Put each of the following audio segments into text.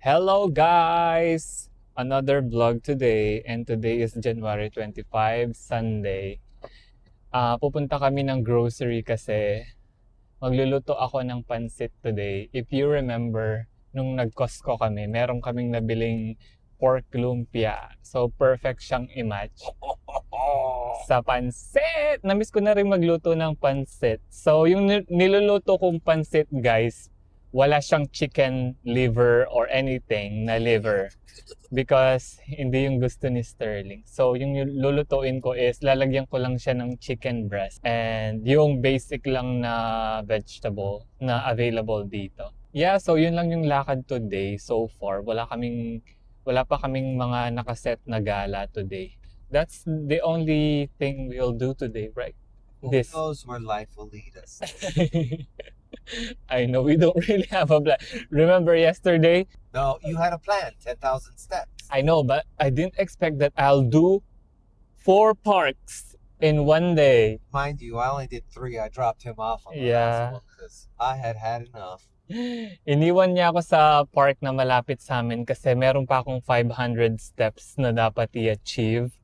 Hello guys! Another vlog today and today is January 25, Sunday. Pupunta kami ng grocery kasi magluluto ako ng pansit today. If you remember, nung nag-Costco kami, meron kaming nabiling pork lumpia. So perfect siyang i-match sa pansit! Namiss ko na rin magluto ng pansit. So yung niluluto kong pansit guys, wala siyang chicken liver or anything na liver because hindi yung gusto ni Sterling. So yung lulutuin ko is lalagyan ko lang siya ng chicken breast and yung basic lang na vegetable na available dito. Yeah, so yun lang yung lakad today so far. Wala pa kaming mga nakaset na gala today. That's the only thing we'll do today, right? Who This. knows where life will lead us? I know we don't really have a plan. Remember yesterday? No, you had a plan, 10,000 steps. I know, but I didn't expect that I'll do 4 parks in one day. Mind you, I only did 3. I dropped him off on the Yeah. last one because I had enough. Iniwan niya ako sa park na malapit sa amin kasi meron pa akong 500 steps na dapat i-achieve.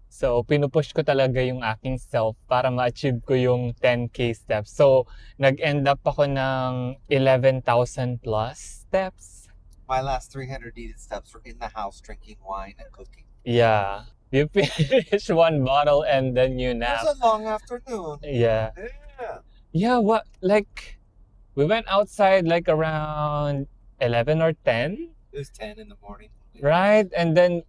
So, pinupush ko talaga yung aking self para ma-achieve ko yung 10K steps. So, nag-end up ako ng 11,000 plus steps. My last 300 needed steps were in the house drinking wine and cooking. Yeah. You finish one bottle and then you It nap. was a long afternoon. Yeah. Yeah. Yeah, what? Like, we went outside like around 11 or 10, It was 10 in the morning. right? And then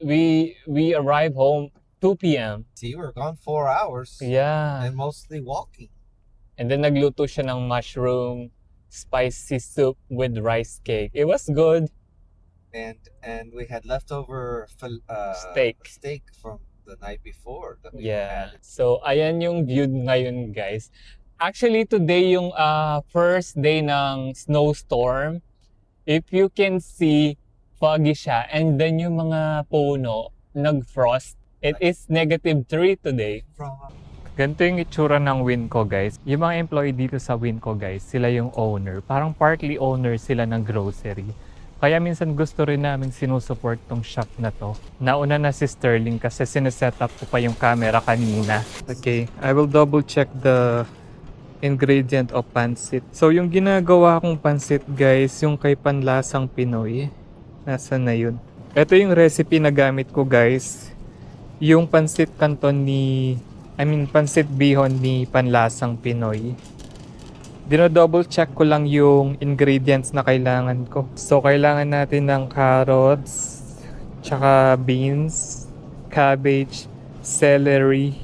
we arrived home 2 p.m. See, we were gone 4 hours. Yeah. And mostly walking. And then nagluto siya ng mushroom spicy soup with rice cake. It was good. And we had leftover steak from the night before. That we Yeah. had. So, ayan yung view ngayon, guys. Actually, today yung first day ng snowstorm. If you can see, foggy siya. And then yung mga puno, nag-frost. It is -3 today. Ganito yung itsura ng Winco, guys. Yung mga employee dito sa Winco, guys, sila yung owner. Parang partly owner sila ng grocery. Kaya minsan gusto rin namin sinusupport tong shop na to. Nauna na si Sterling kasi sineset up ko pa yung camera kanina. Okay, I will double check the ingredient of pansit. So yung ginagawa kong pansit, guys, yung kay Panlasang Pinoy. Nasaan na yun? Ito yung recipe na gamit ko, guys. Yung pansit canton pansit bihon ni Panlasang Pinoy. Dino-double check ko lang yung ingredients na kailangan ko. So, kailangan natin ng carrots, tsaka beans, cabbage, celery,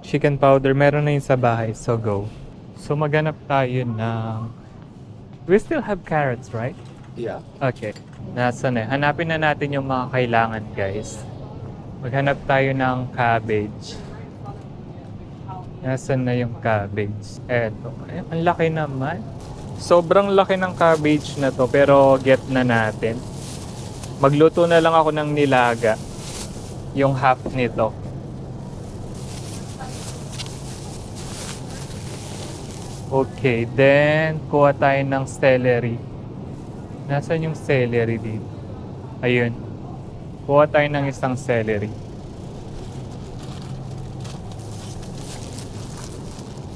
chicken powder. Meron na yun sa bahay. So, go. So, maghanap tayo ng... We still have carrots, right? Yeah. Okay. Nasaan na? Hanapin na natin yung mga kailangan, guys. Maghanap tayo ng cabbage. Nasaan na yung cabbage? Eto. Ay, ang laki naman. Sobrang laki ng cabbage na to, pero get na natin. Magluto na lang ako ng nilaga. Yung half nito. Okay, then kuha tayo ng celery. Nasaan yung celery dito? Ayun. Kuha tayo ng isang celery.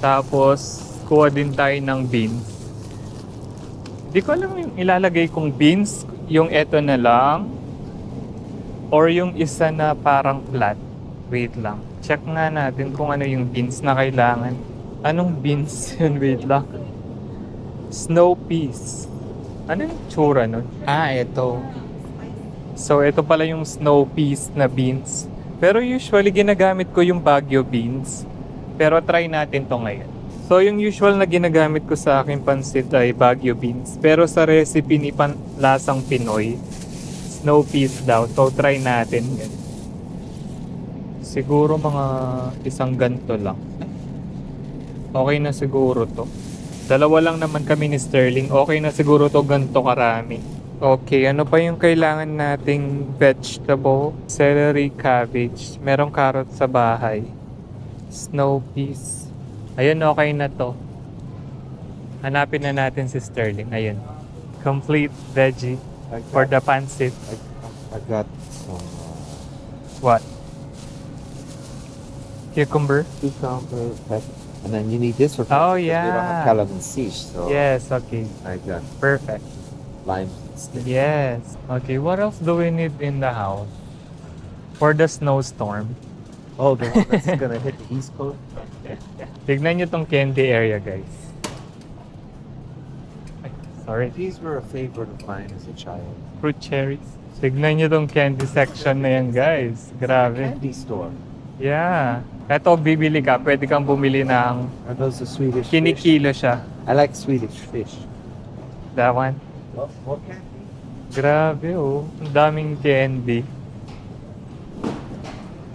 Tapos, kuha din tayo ng beans. Hindi ko alam yung ilalagay kong beans, yung eto na lang, or yung isa na parang flat. Wait lang. Check nga natin kung ano yung beans na kailangan. Anong beans yun? Wait lang. Snow peas. Ano yung tsura nun? Eto. So, ito pala yung snow peas na beans. Pero usually, ginagamit ko yung Baguio beans. Pero try natin to ngayon. So, yung usual na ginagamit ko sa aking pansit ay Baguio beans. Pero sa recipe ni Panlasang Pinoy, snow peas daw. So, try natin. Siguro mga isang ganto lang. Okay na siguro to. Dalawa lang naman kami ni Sterling. Okay na siguro to ganto karami. Okay, ano pa yung kailangan nating vegetable? Celery, cabbage. Merong carrot sa bahay. Snow peas. Ayun, okay na to. Hanapin na natin si Sterling. Ayun. Complete veggie. for the pancit. I got some What? Cucumber? cucumber, pepper, and then you need this for Oh, pizza 'cause we don't yeah. have calamansi, so Yes, okay. I got Perfect. limes instead. Yes. Okay, what else do we need in the house? For the snowstorm. Oh, the one that's gonna hit the East Coast. Tignan nyo tong candy area, guys. Ay, sorry. These were a favorite of mine as a child. Fruit cherries. Tignan nyo tong candy section na yan, guys. Grabe. Candy store. Yeah. Eto, bibili ka. Pwede kang bumili ng Are those the Swedish fish? kinikilo siya. I like Swedish fish. That one. What candy? Grabe, oh. Ang daming candy.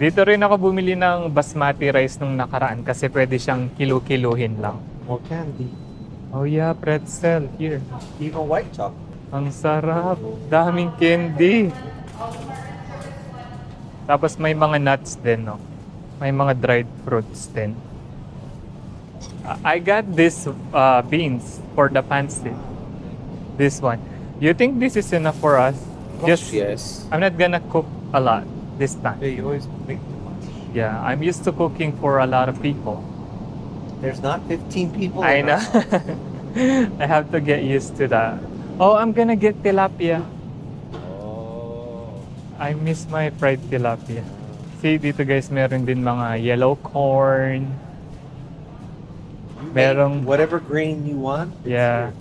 Dito rin ako bumili ng basmati rice nung nakaraan kasi pwede siyang kilo-kiluhin lang. More candy. Oh yeah, pretzel. Here. Even white chocolate. Ang sarap. Daming candy. Tapos may mga nuts din, no? May mga dried fruits din. I got this beans for the pancit. This one. You think this is enough for us? Just, yes. I'm not gonna cook a lot this time. You always make too much. Yeah, I'm used to cooking for a lot of people. There's not 15 people. I in know. our house. I have to get used to that. Oh, I'm gonna get tilapia. Oh. I miss my fried tilapia. See, dito guys, meron din mga yellow corn. You Merong- make whatever grain you want. it's Yeah. here.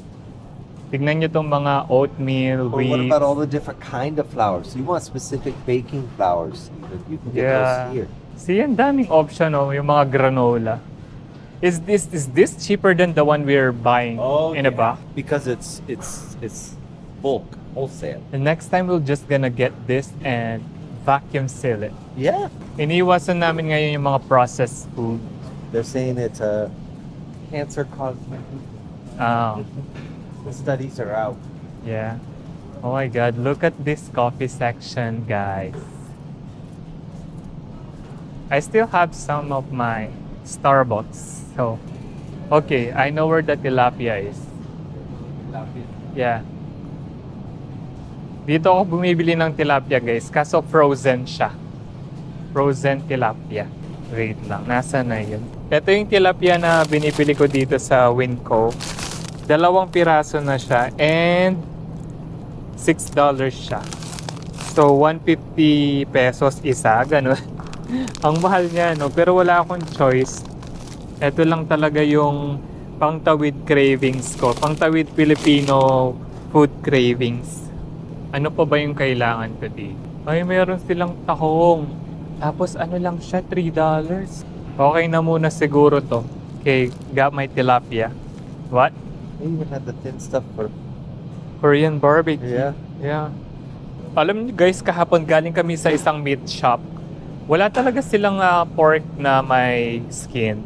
Tignan nyo tong mga oatmeal, Or what wheat. about all the different kind of flours? You want specific baking flours. You can get Yeah. those here. See, ang daming option, oh, yung mga granola. Is this cheaper than the one we're buying in a box? Because it's bulk, wholesale. The next time we're just gonna get this and vacuum seal it. Yeah. Iniiwasan namin ngayon yung mga processed food. They're saying it's a cancer causing. The studies are out. Yeah. Oh my god, look at this coffee section, guys. I still have some of my Starbucks. So, okay, I know where the tilapia is. Yeah. Dito ako bumibili ng tilapia, guys, kaso frozen siya. Frozen tilapia. Wait lang, nasa na yun? Ito yung tilapia na binibili ko dito sa Winco. 2 piraso na siya and $6 siya. So, 150 pesos isa, ganun. Ang mahal niya, no? Pero wala akong choice. Ito lang talaga yung pangtawid cravings ko. Pangtawid Filipino food cravings. Ano pa ba yung kailangan ko dito? Ay, mayroon silang tahong. Tapos ano lang siya, $3. Okay na muna siguro to. Okay, got my tilapia. What? They even had the thin stuff for. Korean barbecue. Yeah. Yeah. Alam niyo guys, kahapon galing kami sa isang meat shop. Wala talaga silang pork na may skin.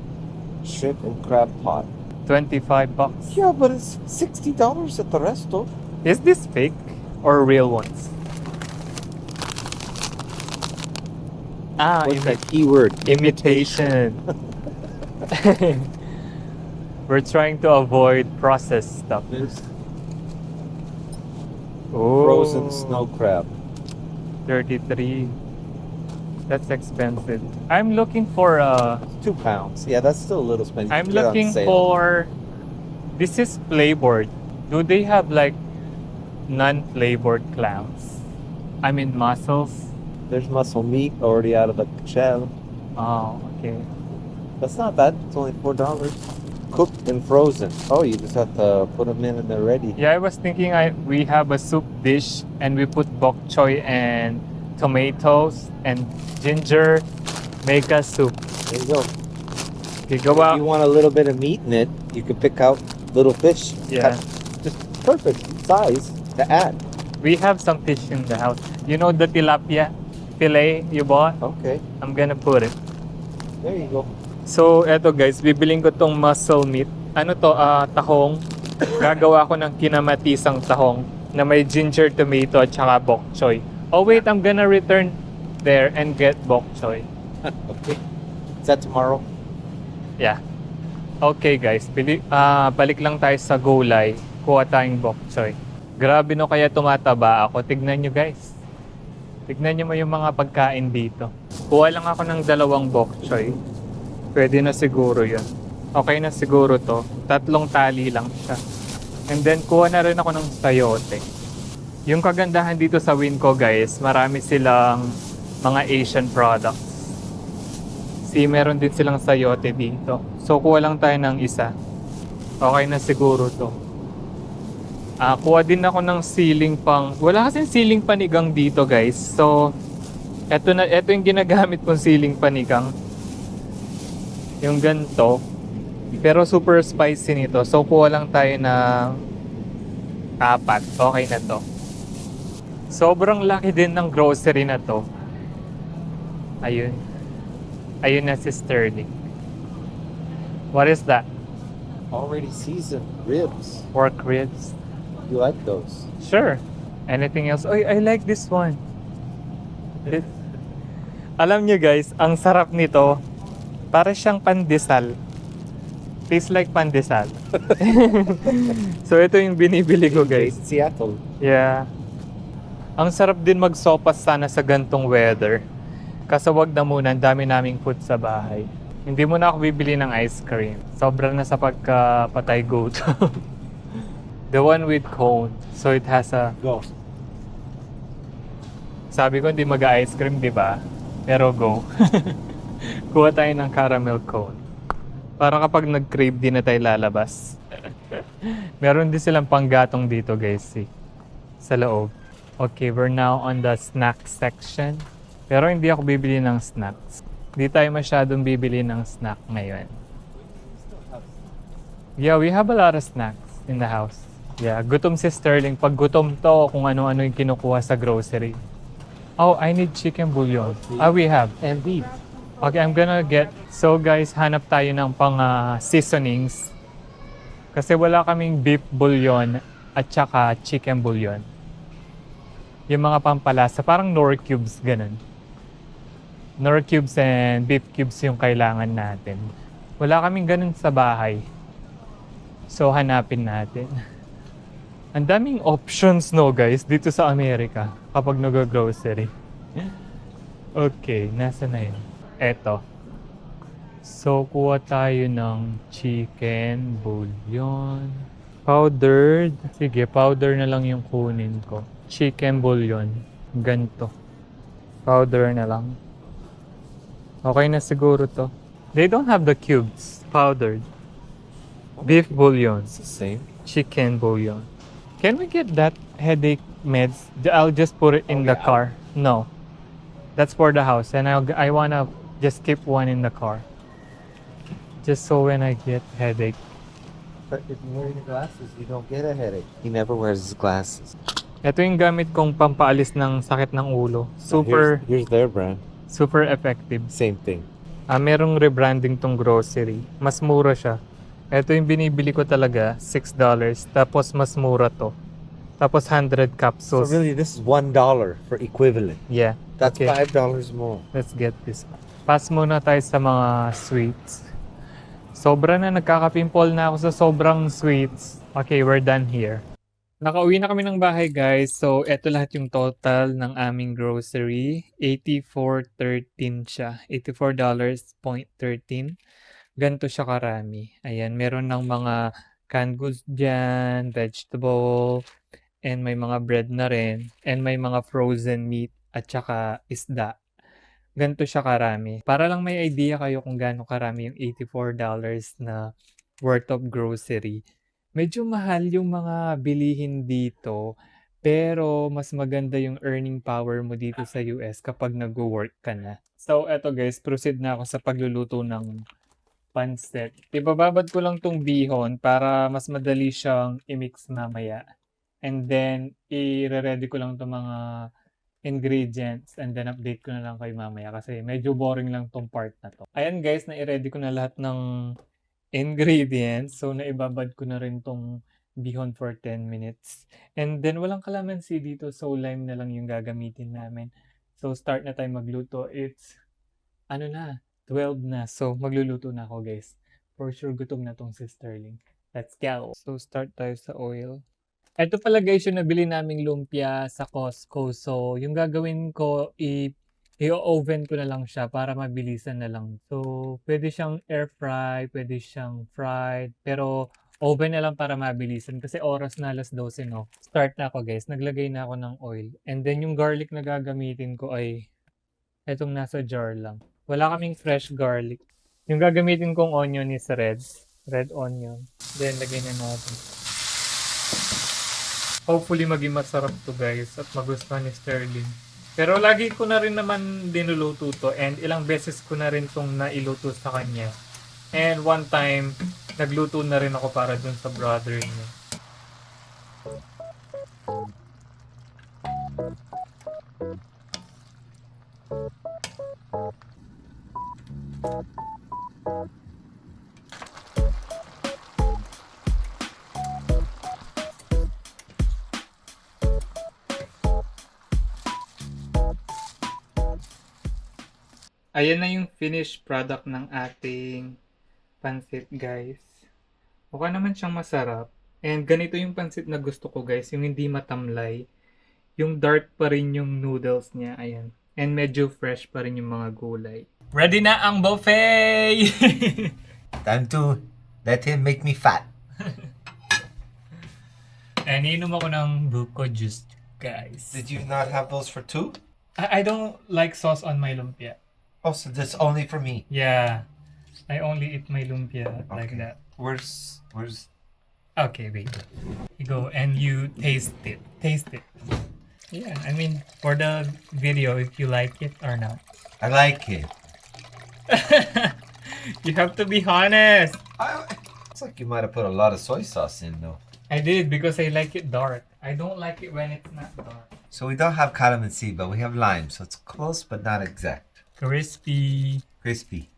Shrimp and crab pot. $25. Yeah, but it's $60 at the resto. Is this fake or real ones? What's that keyword? Imitation. We're trying to avoid processed stuff. There's Oh, frozen snow crab. 33. That's expensive. I'm looking for £2. Yeah, that's still a little expensive. I'm Get on looking sale. for this is flavored. Do they have like non-flavored clams? I mean mussels. There's muscle meat already out of the shell. Oh, okay. That's not bad. It's only $4. Cooked and frozen. Oh, you just have to put them in and they're ready. Yeah, I was thinking we have a soup dish and we put bok choy and tomatoes and ginger, make a soup. There you go. Okay, If you want a little bit of meat in it, you can pick out little fish. Yeah. Just perfect size to add. We have some fish in the house. You know the tilapia fillet you bought? Okay. I'm gonna put it. There you go. So, eto guys, bibiling ko tong muscle meat. Ano to? Tahong. Gagawa ko ng kinamatisang tahong na may ginger, tomato, at saka bok choy. Oh wait, I'm gonna return there and get bok choy. Okay. Is that tomorrow? Yeah. Okay guys, balik lang tayo sa gulay. Kuha tayong bok choy. Grabe no kaya tumataba ako. Tignan nyo guys. Tignan nyo mo yung mga pagkain dito. Kuha lang ako ng 2 bok choy. Pwede na siguro yun. Okay na siguro to. 3 tali lang siya. And then kuha na rin ako ng sayote. Yung kagandahan dito sa Winco guys, marami silang mga Asian products. See, meron din silang sayote dito. So kuha lang tayo ng isa. Okay na siguro to. Kuha din ako ng siling pang... Wala kasing siling panigang dito guys. So, eto yung ginagamit kong siling panigang. Yung ganito. Pero super spicy nito. So, kuha lang tayo ng 4. Okay na to. Sobrang laki din ng grocery na to. Ayun. Ayun na si Sterling. What is that? Already seasoned ribs. Pork ribs. You like those? Sure. Anything else? Oy, I like this one. Alam nyo guys, ang sarap nito. Para siyang pandesal. Tastes like pandesal. So ito yung binibili ko guys. Seattle. Yeah. Ang sarap din magsopas sana sa gantong weather. Kaso wag na muna, ang dami naming food sa bahay. Hindi mo na ako bibili ng ice cream. Sobra na sa pagkapatay gutom. The one with cone. So it has a... Go. Sabi ko hindi mag-ice cream, di ba? Pero go. Kuha tayo ng caramel cone. Para kapag nag-crave, di na tayo lalabas. Meron din silang panggatong dito, guys. See? Sa loob. Okay, we're now on the snack section. Pero hindi ako bibili ng snacks. Hindi tayo masyadong bibili ng snack ngayon. Yeah, we have a lot of snacks in the house. Yeah, gutom si Sterling. Pag gutom to, kung ano-ano yung kinukuha sa grocery. Oh, I need chicken bouillon. We have. And beef. Okay, I'm gonna get... So guys, hanap tayo ng pang seasonings. Kasi wala kaming beef bouillon at saka chicken bouillon. Yung mga pampalasa, parang Knorr cubes, ganun. Knorr cubes and beef cubes yung kailangan natin. Wala kaming ganun sa bahay. So, hanapin natin. Ang daming options, no, guys, dito sa Amerika kapag nag-grocery. Okay, nasa na yun? Eto. So, kuha tayo ng chicken bouillon. Powdered. Sige, powder na lang yung kunin ko. Chicken bouillon. Ganto. Powder na lang. Okay na siguro to. They don't have the cubes. Powdered. Beef bouillon. It's the same. Chicken bouillon. Can we get that headache meds? I'll just put it in the car. No. That's for the house. And I wanna just keep one in the car. Just so when I get headache. But if you wear your glasses, you don't get a headache. He never wears his glasses. Ito yung gamit kong pampaalis ng sakit ng ulo. Super, Here's their brand. super effective. Same thing. Merong rebranding tong grocery. Mas mura siya. Ito yung binibili ko talaga, $6. Tapos mas mura to. Tapos 100 So capsules. really, this is $1 for equivalent. Yeah. That's Okay. $5 more. Let's get this. Pass muna tayo sa mga sweets. Sobra na, nagkaka-pimple na ako sa sobrang sweets. Okay, we're done here. Nakauwi na kami ng bahay guys. So, eto lahat yung total ng aming grocery. $84.13 siya. $84.13. Ganito siya karami. Ayan, meron ng mga canned goods dyan, vegetable, and may mga bread na rin, and may mga frozen meat at saka isda. Ganito siya karami. Para lang may idea kayo kung gaano karami yung $84 na worth of grocery. Medyo mahal yung mga bilihin dito, pero mas maganda yung earning power mo dito sa US kapag nag-work ka na. So, eto guys, proceed na ako sa pagluluto ng pancit. Ibababad ko lang tong bihon para mas madali siyang i-mix mamaya. And then, i-ready ko lang tong mga ingredients and then update ko na lang kayo mamaya kasi medyo boring lang tong part na to. Ayan guys, na-ready ko na lahat ng ingredients. So, naibabad ko na rin tong bihon for 10 minutes. And then, walang kalamansi dito. So, lime na lang yung gagamitin namin. So, start na tayo magluto. It's, 12 na. So, magluluto na ako guys. For sure, gutom na tong si Sterling. Let's go! So, start tayo sa oil. Eto pala guys yung nabili naming lumpia sa Costco. So, yung gagawin ko, i-oven ko na lang siya para mabilisan na lang. So, pwede siyang air fry, pwede siyang fried, pero oven na lang para mabilisan kasi oras na 12:00, no? Start na ako guys. Naglagay na ako ng oil. And then yung garlic na gagamitin ko ay etong nasa jar lang. Wala kaming fresh garlic. Yung gagamitin kong onion is red onion. Then, lagay na natin. Hopefully maging masarap to guys at magustuhan ni Sterling. Pero lagi ko na rin naman dinuluto to and ilang beses ko na rin tong nailuto sa kanya. And one time, nagluto na rin ako para dun sa brother niya. Ayan na yung finished product ng ating pansit guys. Mukha naman siyang masarap. And ganito yung pansit na gusto ko guys, yung hindi matamlay. Yung dark pa rin yung noodles niya, ayan. And medyo fresh pa rin yung mga gulay. Ready na ang buffet! Time to let him make me fat. And inom ako ng buko juice guys. Did you not have those for two? I don't like sauce on my lumpia. Oh, so this only for me. Yeah. I only eat my lumpia like Okay. that. Where's Okay, wait. You go and you taste it. Taste it. Yeah, I mean, for the video, if you like it or not. I like it. You have to be honest. It's like you might have put a lot of soy sauce in though. I did because I like it dark. I don't like it when it's not dark. So we don't have calamansi, but we have lime, so it's close but not exact. Crispy. Crispy.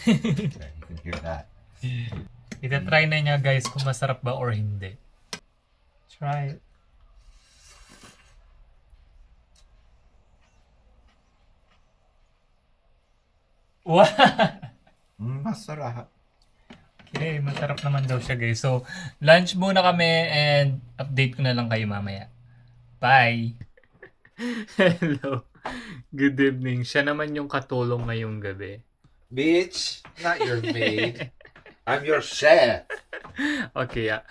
Yeah, you can hear that. Ita-try na niya guys kung masarap ba or hindi. Try it. Wow! Masarap. Okay, masarap naman daw siya guys. So, lunch muna kami and update ko na lang kayo mamaya. Bye! Hello. Good evening. Siya naman yung katulong ngayong gabi. Bitch, not your maid. I'm your chef. Okay, yeah.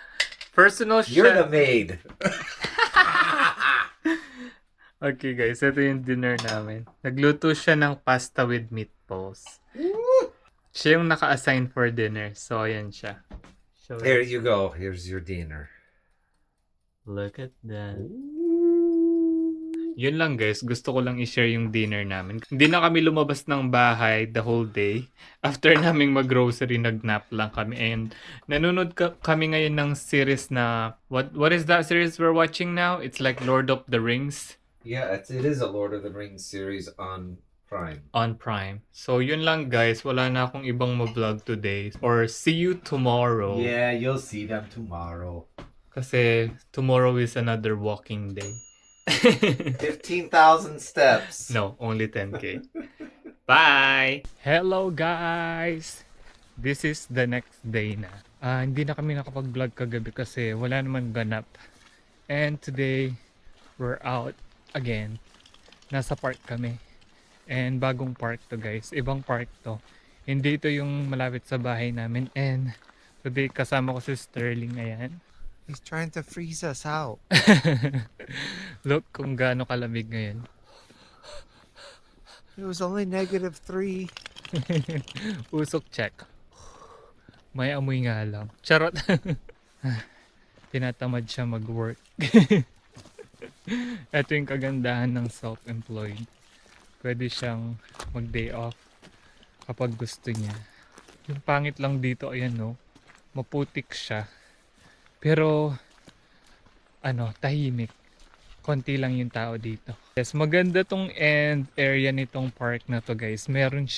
Personal You're chef. the maid. Okay guys, ito yung dinner namin. Nagluto siya ng pasta with meatballs. Siya yung naka-assign for dinner. So, ayan siya. So, There you go. Here's your dinner. look at that. Yun lang guys, gusto ko lang i-share yung dinner namin. Hindi na kami lumabas ng bahay the whole day. After naming mag-grocery, nag-nap lang kami. And nanonood kami ngayon ng series na, what is that series we're watching now? It's like Lord of the Rings Yeah, it is a Lord of the Rings series on Prime. on Prime. So yun lang guys, wala na akong ibang ma-vlog today. Or see you tomorrow. Yeah, you'll see them tomorrow. Kasi tomorrow is another walking day. 15,000 steps. No, only 10K. Bye! Hello guys! This is the next day na. Hindi na kami nakapag-vlog kagabi kasi wala naman ganap. And today, we're out again. Nasa park kami. And bagong park to guys. Ibang park to. Hindi ito yung malapit sa bahay namin. And today kasama ko si Sterling. Ayan. He's trying to freeze us out. Look kung gaano kalamig ngayon. It was only -3. Usok check. May amoy nga lang. Charot. Tinatamad siya mag-work. Ito yung kagandahan ng self-employed. Pwede siyang mag-day off kapag gusto niya. Yung pangit lang dito, ayan no. Maputik siya. Pero, tahimik. Konti lang yung tao dito. Yes, maganda tong end area nitong park na to guys. Meron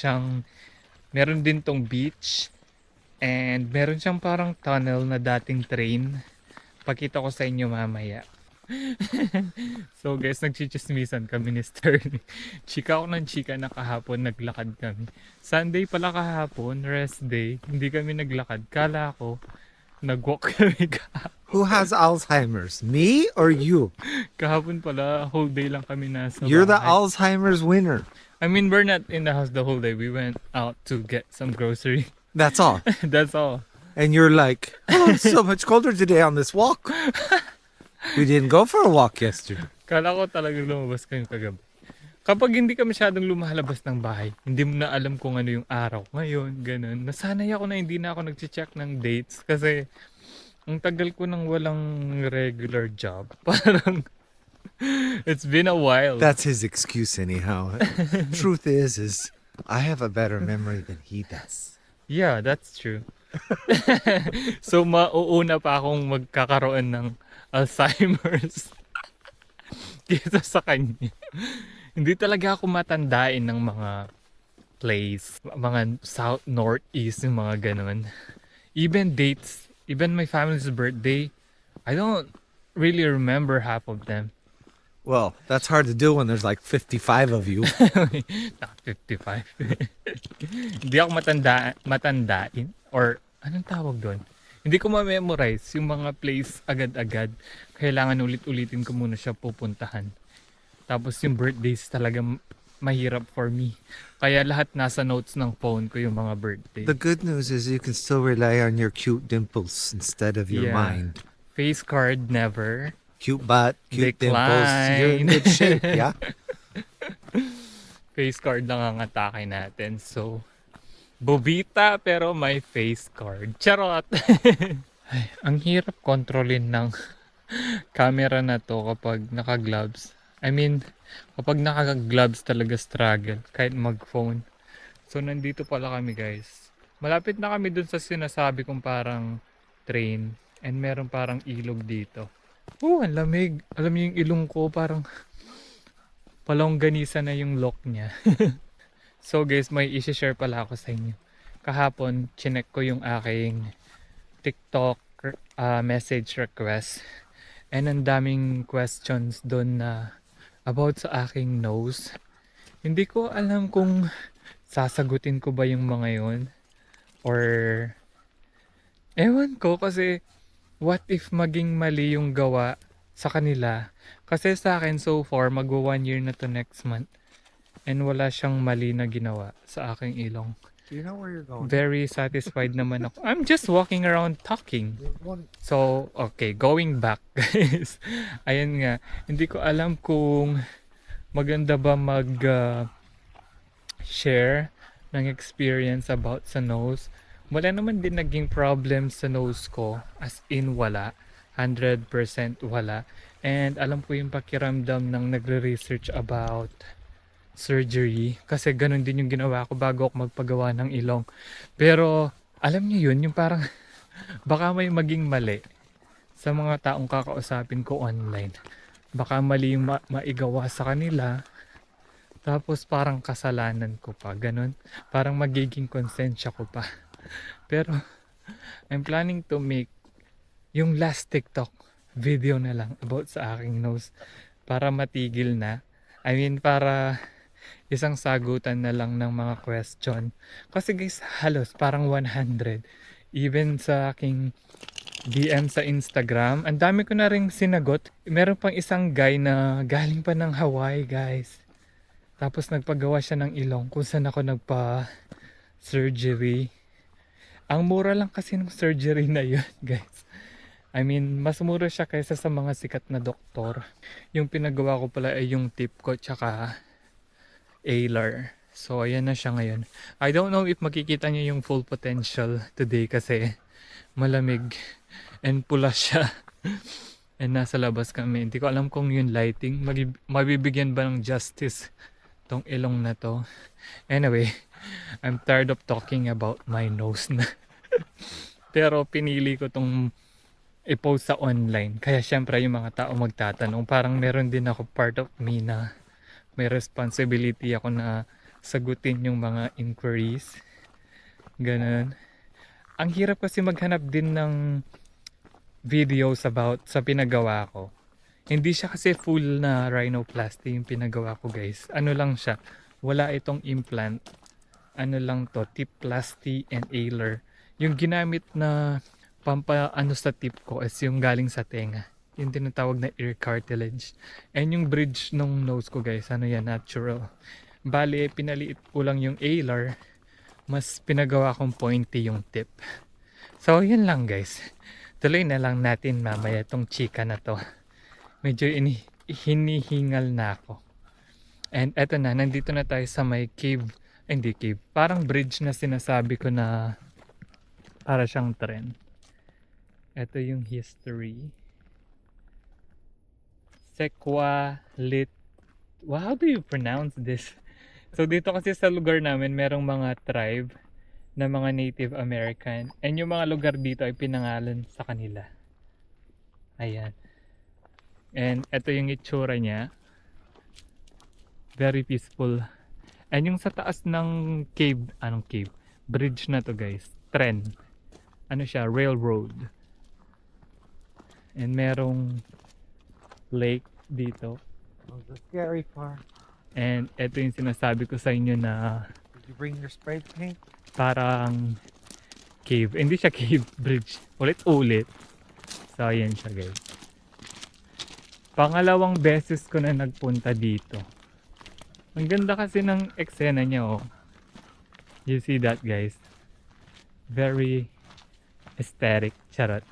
din tong beach. And meron siyang parang tunnel na dating train. Pakita ko sa inyo mamaya. So guys, nagchichismisan kami ni Sterling. Chika ako ng chika na kahapon naglakad kami. Sunday pala kahapon, rest day. Hindi kami naglakad. Kala ko, nag-walk kami kahapon. Who has Alzheimer's? Me or you? Kahapon pala, whole day lang kami nasa You're the bahay. Alzheimer's winner. I mean, we're not in the house the whole day. We went out to get some grocery. That's all. That's all. And you're like, oh, it's so much colder today on this walk. We didn't go for a walk yesterday. Kala ko talagang lumabas kayo kagabi. Kapag hindi ka masyadong lumalabas ng bahay, hindi mo na alam kung ano yung araw ngayon, ganun. Nasanay ako na hindi na ako nag-check ng dates kasi ang tagal ko nang walang regular job. Parang it's been a while. That's his excuse anyhow. Truth is I have a better memory than he does. Yeah, that's true. So mauuna pa akong magkakaroon ng Alzheimer's kaysa sa kanya. Hindi talaga ako matandain ng mga place, mga south, north, east, yung mga ganun. Even dates, even my family's birthday, I don't really remember half of them. Well, that's hard to do when there's like 55 of you. Not 55. Hindi ako matandain or anong tawag doon? Hindi ko ma-memorize yung mga place agad-agad. Kailangan ulit-ulitin ko muna siya pupuntahan. Tapos yung birthdays talaga mahirap for me. Kaya lahat nasa notes ng phone ko yung mga birthday. The good news is you can still rely on your cute dimples instead of your Yeah. mind. Face card, never. Cute butt, cute dimples. Decline. You're in good shape, yeah? Face card lang ang atake natin. So, bobita pero may face card. Charot! Ay, ang hirap kontrolin ng camera na to kapag naka-gloves. I mean, kapag naka-gloves talaga struggle kahit mag-phone. So, nandito pala kami guys. Malapit na kami dun sa sinasabi kong parang train. And meron parang ilog dito. Ang lamig. Alam niyo yung ilong ko parang palongganisa na yung lock niya. So guys, may i-share pala ako sa inyo. Kahapon, chinek ko yung aking TikTok message request. And ang daming questions doon na about sa aking nose. Hindi ko alam kung sasagutin ko ba yung mga yun. Or ewan ko kasi what if maging mali yung gawa sa kanila. Kasi sa akin so far, magwa 1 year na to next month. And wala siyang mali na ginawa sa aking ilong. Do you know where you're going? Very satisfied naman ako. I'm just walking around talking. So, okay, going back guys. Ayan nga, hindi ko alam kung maganda ba share ng experience about sa nose. Wala naman din naging problem sa nose ko. As in wala. 100% wala. And alam ko yung pakiramdam ng nagre-research about surgery. Kasi ganun din yung ginawa ko bago ako magpagawa ng ilong. Pero alam niyo yun, yung parang baka may maging mali sa mga taong kakausapin ko online. Baka mali yung maigawa sa kanila. Tapos parang kasalanan ko pa. Ganun. Parang magiging konsensya ko pa. Pero I'm planning to make yung last TikTok video na lang about sa aking nose. Para matigil na. I mean para isang sagutan na lang ng mga question. Kasi guys, halos parang 100. Even sa aking DM sa Instagram, ang dami ko na ring sinagot. Meron pang isang guy na galing pa ng Hawaii, guys. Tapos nagpagawa siya ng ilong kung saan ako nagpa-surgery. Ang mura lang kasi ng surgery na yun, guys. I mean, mas mura siya kaysa sa mga sikat na doktor. Yung pinagawa ko pala ay yung tip ko tsaka Ailer. So, ayan na siya ngayon. I don't know if makikita niyo yung full potential today kasi malamig and pula siya. And nasa labas kami. Hindi ko alam kung yung lighting mabibigyan ba ng justice tong ilong na to. Anyway, I'm tired of talking about my nose na. Pero pinili ko tong i-post sa online. Kaya syempre yung mga tao magtatanong. Parang meron din ako part of me na may responsibility ako na sagutin yung mga inquiries. Ganun. Ang hirap kasi maghanap din ng videos about sa pinagawa ko. Hindi siya kasi full na rhinoplasty yung pinagawa ko, guys. Ano lang siya. Wala itong implant. Ano lang to, tip plasty and ailer. Yung ginamit na ano sa tip ko is yung galing sa tenga. Yung tinatawag na ear cartilage. And yung bridge nung nose ko guys, ano yan, natural. Bali, pinaliit ko lang yung alar. Mas pinagawa kong pointy yung tip. So, yun lang guys. Tuloy na lang natin mamaya tong chika na to. Medyo hinihingal na ako. And eto na, nandito na tayo sa may cave. Hindi cave. Parang bridge na sinasabi ko na para siyang tren. Ito yung history. Sequalit. Wow, how do you pronounce this? So dito kasi sa lugar namin merong mga tribe na mga Native American. And yung mga lugar dito ay pinangalan sa kanila. Ayan. And ito yung itsura niya. Very peaceful. And yung sa taas ng cave, anong cave? Bridge na to guys. Tren. Ano siya? Railroad. And merong lake dito. Oh, the scary part. And ito yung sinasabi ko sa inyo na Did you bring your spray paint? parang cave. Hindi siya cave, bridge. Ulit-ulit. So, ayan siya guys. Pangalawang beses ko na nagpunta dito. Ang ganda kasi ng eksena niya, oh. You see that guys? Very aesthetic. Charot.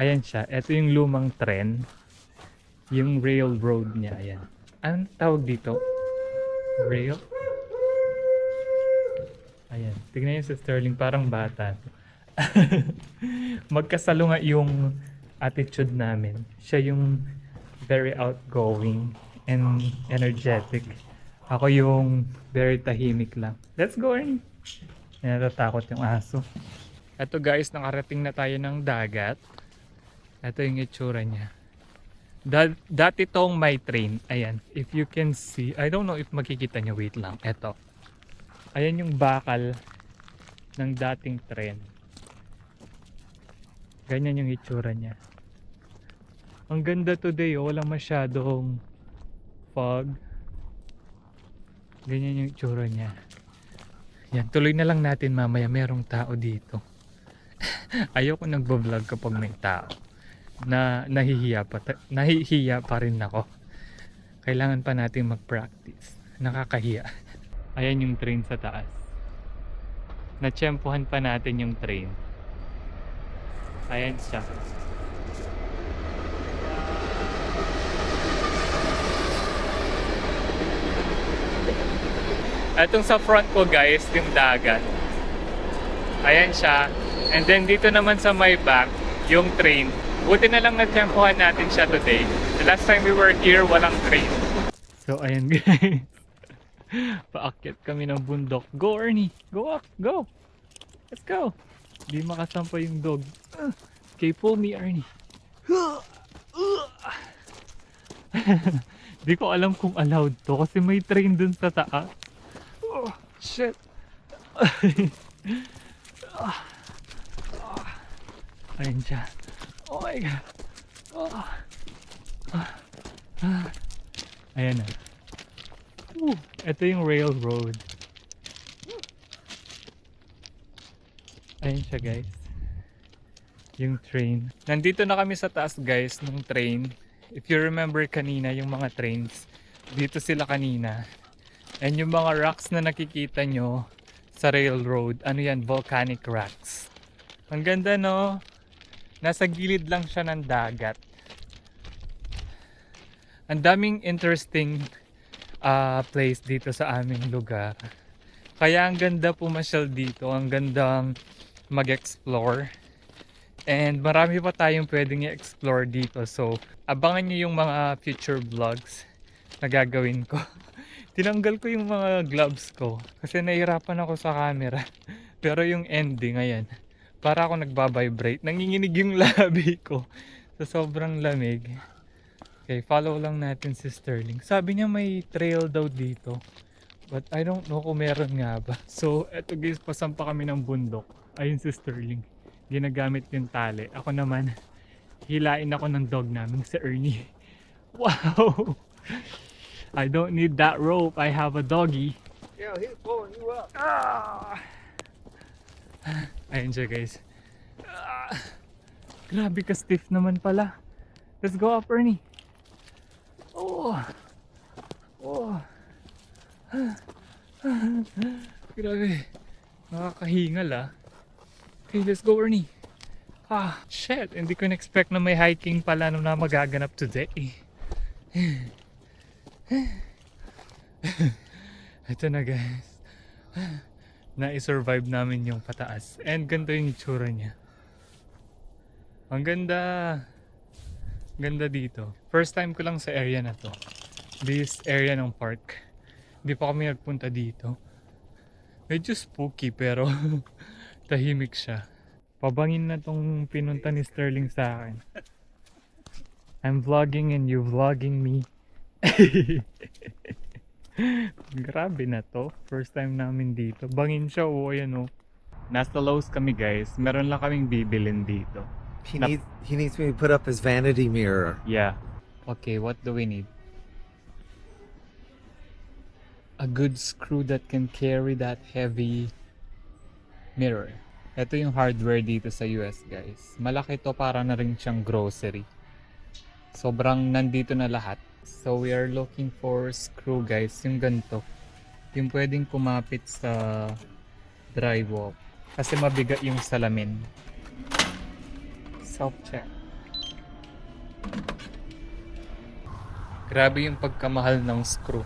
Ayan siya. Ito yung lumang tren. Yung railroad niya. Ayan. Anong tawag dito? Rail? Ayan. Tignan yung sa Sterling. Parang bata. Magkasalunga yung attitude namin. Siya yung very outgoing and energetic. Ako yung very tahimik lang. Let's go, Ernie. Natatakot yung aso. Ito guys, nakarating na tayo ng dagat. Ito yung itsura niya. Dati tong may train. Ayan. If you can see. I don't know if makikita nyo. Wait lang. Ito. Ayan yung bakal ng dating tren. Ganyan yung itsura niya. Ang ganda today. Oh. Walang masyadong fog. Ganyan yung itsura niya. Yan. Tuloy na lang natin mamaya. Merong tao dito. Ayoko nagbo-vlog kapag may tao. Nahihiya pa rin ako. Kailangan pa natin mag-practice. Nakakahiya. Ayan yung train sa taas. Natsyempohan pa natin yung train. Ayan siya. Itong sa front ko guys, yung dagat. Ayan siya. And then dito naman sa my back, yung train. Buti na lang natsyempohan natin siya today. The last time we were here, walang train. So ayan guys. Paakyat kami ng bundok. Go Ernie! Go up! Go! Let's go! Di makasampa yung dog. Okay, pull me Ernie. Di ko alam kung allowed to kasi may train dun sa taas. Oh, shit! Ayan siya. Oh my god. Ayan na. Ito yung railroad. Ayan siya guys. Yung train. Nandito na kami sa taas guys ng train. If you remember kanina yung mga trains. Dito sila kanina. And yung mga rocks na nakikita nyo sa railroad. Ano yan? Volcanic rocks. Ang ganda no? Nasa gilid lang siya ng dagat. Ang daming interesting place dito sa aming lugar. Kaya ang ganda pumasyal dito. Ang gandang mag-explore. And marami pa tayong pwedeng i-explore dito. So, abangan nyo yung mga future vlogs na gagawin ko. Tinanggal ko yung mga gloves ko. Kasi nahihirapan ako sa camera. Pero yung ending, ayan. Para ako nagbabibrate. Nanginginig yung labi ko. Sa sobrang lamig. Okay, follow lang natin si Sterling. Sabi niya may trail daw dito. But I don't know kung meron nga ba. So, eto guys, pasampa kami ng bundok. Ayun si Sterling. Ginagamit yung tali. Ako naman, hilain ako ng dog namin si Ernie. Wow! I don't need that rope. I have a doggy. Yeah, he's pulling you up. Ah! Ayun siya guys. Grabe ka stiff naman pala. Let's go up, Ernie. Oh. Oh. Grabe. Nakakahingal ah. Okay, let's go, Ernie. Ah, shit. Hindi ko na-expect na may hiking pala na magaganap today. Ito na guys. Na-survive namin yung pataas. And ganito yung itsura niya. Ang ganda. Ganda dito. First time ko lang sa area na to. This area ng park. Hindi pa kami nagpunta dito. Medyo spooky pero tahimik siya. Pabangin na tong pinunta ni Sterling sa akin. I'm vlogging and you vlogging me. Grabe na to. First time namin dito. Bangin siya, oh, ayan oh. Nasa Lowe's kami guys. Meron lang kaming bibilin dito. He needs me to put up his vanity mirror. Yeah. Okay, what do we need? A good screw that can carry that heavy mirror. Ito yung hardware dito sa US guys. Malaki to, para na rin siyang grocery. Sobrang nandito na lahat. So we are looking for screw guys. Yung ganito. Yung pwedeng kumapit sa drywall. Kasi mabigat yung salamin. Self-check. Grabe yung pagkamahal ng screw.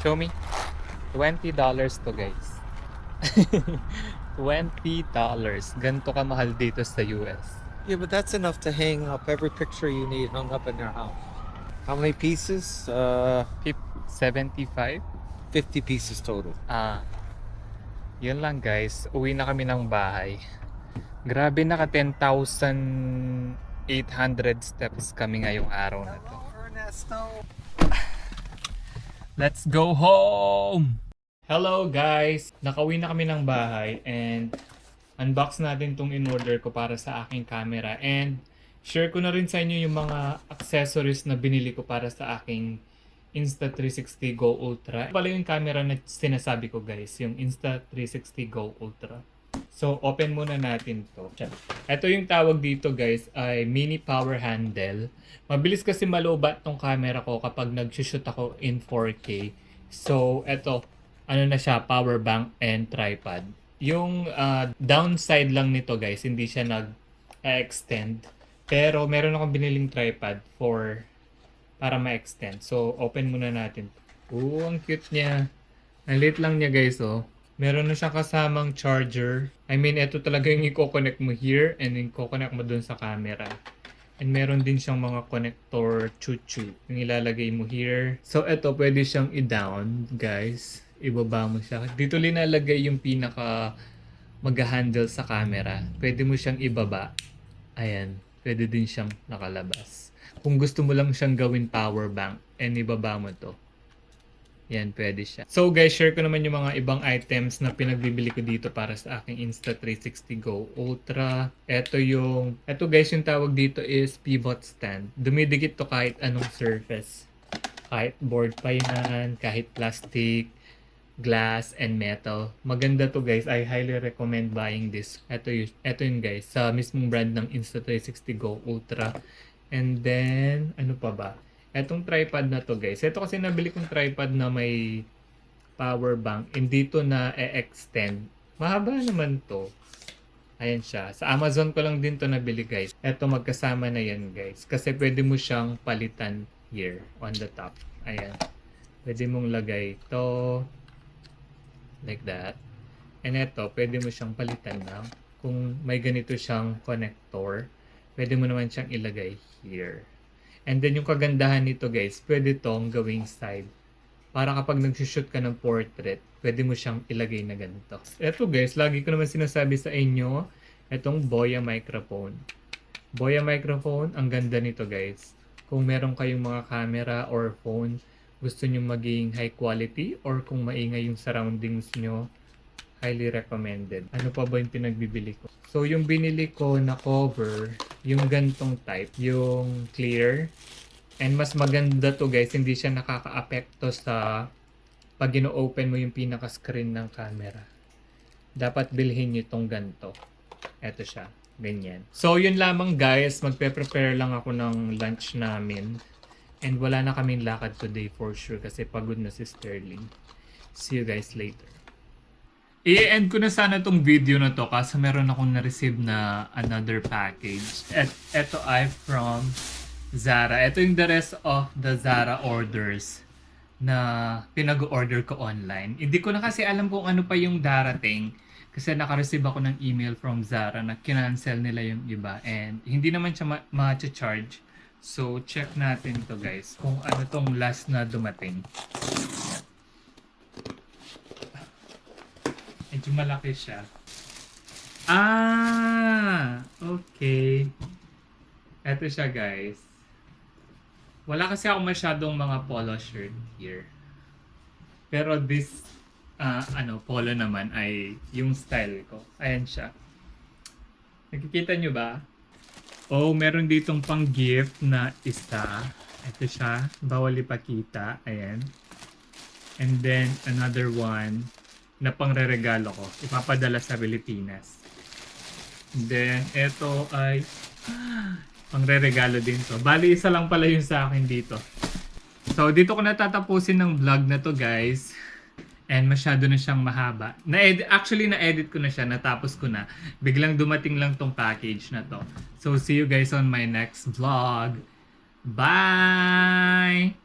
Show me. $20 to guys. $20. Ganito kamahal dito sa US. Yeah, but that's enough to hang up every picture you need hung up in your house. How many pieces? 75? 50 pieces total. Yun lang guys. Uwi na kami ng bahay. Grabe, naka 10,800 steps kami ngayong araw na to. Ernesto. Let's go home! Hello guys! Nakauwi na kami ng bahay and unbox natin tong in-order ko para sa aking camera and share ko na rin sa inyo yung mga accessories na binili ko para sa aking Insta360 Go Ultra. Pala yung camera na sinasabi ko guys, yung Insta360 Go Ultra. So open muna natin to. Ito yung tawag dito guys ay mini power handle. Mabilis kasi malobat tong camera ko kapag nag-shoot ako in 4K. So ito, ano na siya, power bank and tripod. Yung downside lang nito guys, hindi siya nag-extend. Pero meron akong biniling tripod para ma-extend. So open muna natin. Oo, ang cute niya. Ang liit lang niya guys oh. Meron na siyang kasamang charger. I mean, ito talaga yung i-connect mo here and i-connect mo dun sa camera. And meron din siyang mga connector chuchu yung ilalagay mo here. So ito, pwede siyang i-down guys. Ibaba mo siya. Dito linalagay yung pinaka mag-handle sa camera. Pwede mo siyang ibaba. Ayan. Pwede din siyang nakalabas. Kung gusto mo lang siyang gawin power bank and ibaba mo to. Yan, pwede siya. So guys, share ko naman yung mga ibang items na pinagbibili ko dito para sa aking Insta360 Go Ultra. Ito guys, yung tawag dito is pivot stand. Dumidikit to kahit anong surface. Kahit board pa yan, kahit plastic, glass, and metal. Maganda to guys. I highly recommend buying this. Ito yun guys, sa mismong brand ng Insta360 Go Ultra. And then, ano pa ba? Etong tripod na to guys. Ito kasi nabili kong tripod na may power bank. Hindi to na e-extend. Mahaba naman to. Ayan siya. Sa Amazon ko lang din to nabili guys. Ito magkasama na yan guys. Kasi pwede mo siyang palitan here on the top. Ayan. Pwede mong lagay to like that. And ito, pwede mo siyang palitan na. Kung may ganito siyang connector, pwede mo naman siyang ilagay here. And then yung kagandahan nito guys, pwede tong gawing side. Para kapag nag-shoot ka ng portrait, pwede mo siyang ilagay na ganito. Ito guys, lagi ko naman sinasabi sa inyo, itong Boya microphone. Boya microphone, ang ganda nito guys. Kung meron kayong mga camera or phone, gusto nyo maging high quality or kung maingay yung surroundings nyo, highly recommended. Ano pa ba yung pinagbibili ko? So yung binili ko na cover, yung gantong type, yung clear. And mas maganda to guys, hindi siya nakaka-apekto sa pag ino-open mo yung pinaka-screen ng camera. Dapat bilhin nyo itong ganto. Eto siya. Ganyan. So, yun lamang guys. Magpe-prepare lang ako ng lunch namin. And wala na kaming lakad today for sure kasi pagod na si Sterling. See you guys later. I-end ko na sana tong video na to kasi meron akong na-receive na another package. Ito ay from Zara. Ito yung the rest of the Zara orders na pinag-order ko online. Hindi ko na kasi alam kung ano pa yung darating kasi naka-receive ako ng email from Zara na kinancel nila yung iba and hindi naman siya ma-charge. So, check natin to guys kung ano tong last na dumating. Medyo malaki siya. Okay. Eto siya guys. Wala kasi ako masyadong mga polo shirt here. Pero this, polo naman ay yung style ko. Ayan siya. Nakikita nyo ba? Oh, meron ditong pang gift na isa. Ito siya. Bawal ipakita. Ayan. And then, another one na pangre-regalo ko. Ipapadala sa Pilipinas. And then, ito ay pangre-regalo din to. Bali, isa lang pala yung sa akin dito. So, dito ko natatapusin ng vlog na to, guys. And masyado na siyang mahaba. Actually, na-edit ko na siya. Natapos ko na. Biglang dumating lang tong package na to. So, see you guys on my next vlog. Bye!